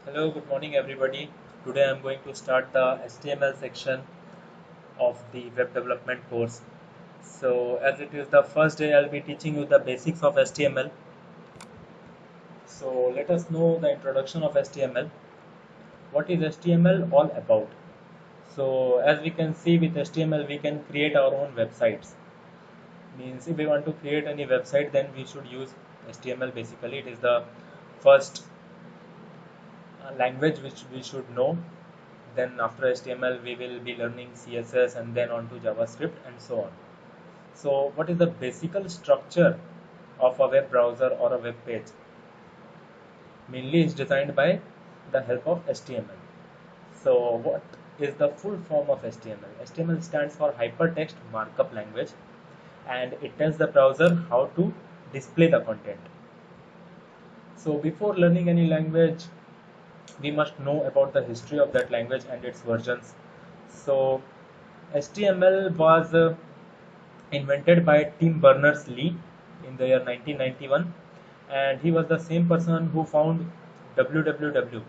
Hello, good morning everybody. Today I am going to start the HTML section of the web development course. So as it is the first day, I'll be teaching you the basics of HTML. So let us know the introduction of HTML. What is HTML all about? So as we can see with HTML, we can create our own websites. Means if we want to create any website, then we should use HTML. Basically, it is the first language which we should know. Then after HTML we will be learning CSS and then on to JavaScript and so on. So what is the basic structure of a web browser or a web page? Mainly is designed by the help of HTML. So what is the full form of HTML? HTML stands for Hypertext Markup Language, and it tells the browser how to display the content. So before learning any language, we must know about the history of that language and its versions. So HTML was invented by Tim Berners-Lee in the year 1991, and he was the same person who found www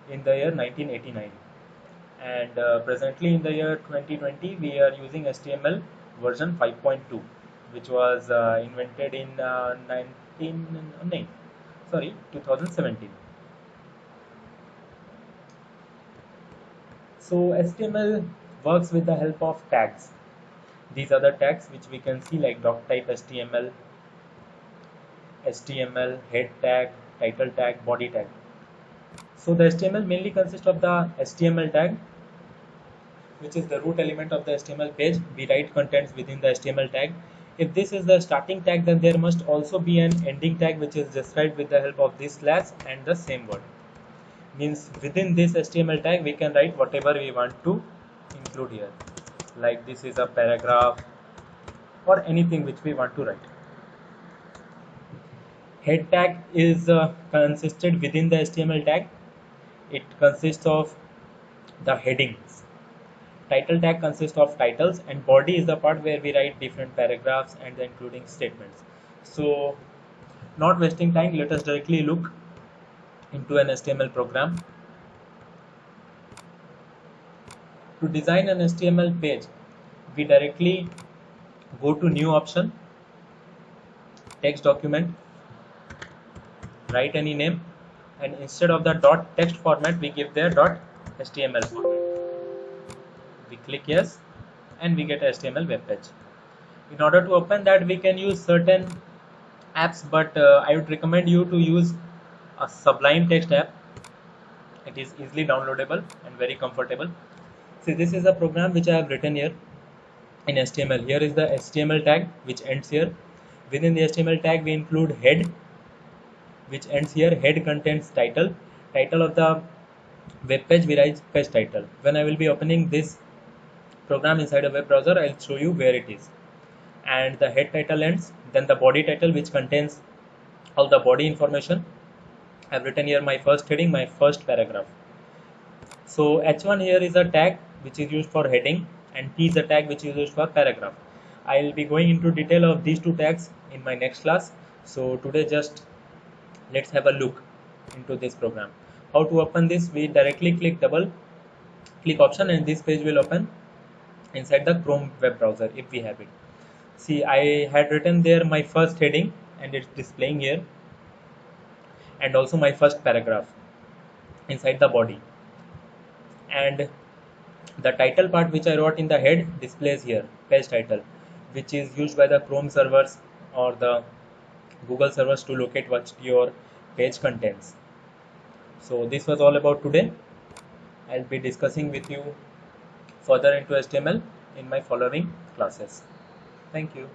in the year 1989. And presently in the year 2020 we are using HTML version 5.2, which was invented in 2017. So HTML works with the help of tags. These are the tags which we can see, like doctype HTML, HTML, head tag, title tag, body tag. So the HTML mainly consists of the HTML tag, which is the root element of the HTML page. We write contents within the HTML tag. If this is the starting tag, then there must also be an ending tag which is described with the help of this slash and the same word. Means within this HTML tag we can write whatever we want to include here, like this is a paragraph or anything which we want to write. Head tag is consisted within the HTML tag. It consists of the headings. Title tag consists of titles, and body is the part where we write different paragraphs and the including statements. So not wasting time, let us directly look into an HTML program. To design an HTML page, we directly go to new option, text document, write any name, and instead of the dot text format we give their dot HTML format. We click yes and we get a HTML web page. In order to open that, we can use certain apps, but I would recommend you to use a Sublime Text app. It is easily downloadable and very comfortable. See, this is a program which I have written here in HTML. Here is the HTML tag which ends here. Within the HTML tag we include head, which ends here. Head contains title of the web page. We write page title. When I will be opening this program inside a web browser, I'll show you where it is. And the head title ends, then the body title which contains all the body information. I've written here my first heading, my first paragraph. So h1 here is a tag which is used for heading, and t is a tag which is used for paragraph. I'll be going into detail of these two tags in my next class. So today just let's have a look into this program. How to open this? We directly double click option and this page will open inside the Chrome web browser if we have it. See, I had written there my first heading and it's displaying here, and also my first paragraph inside the body, and the title part which I wrote in the head displays here, page title, which is used by the Chrome servers or the Google servers to locate what your page contains. So this was all about today. I'll be discussing with you further into HTML in my following classes. Thank you.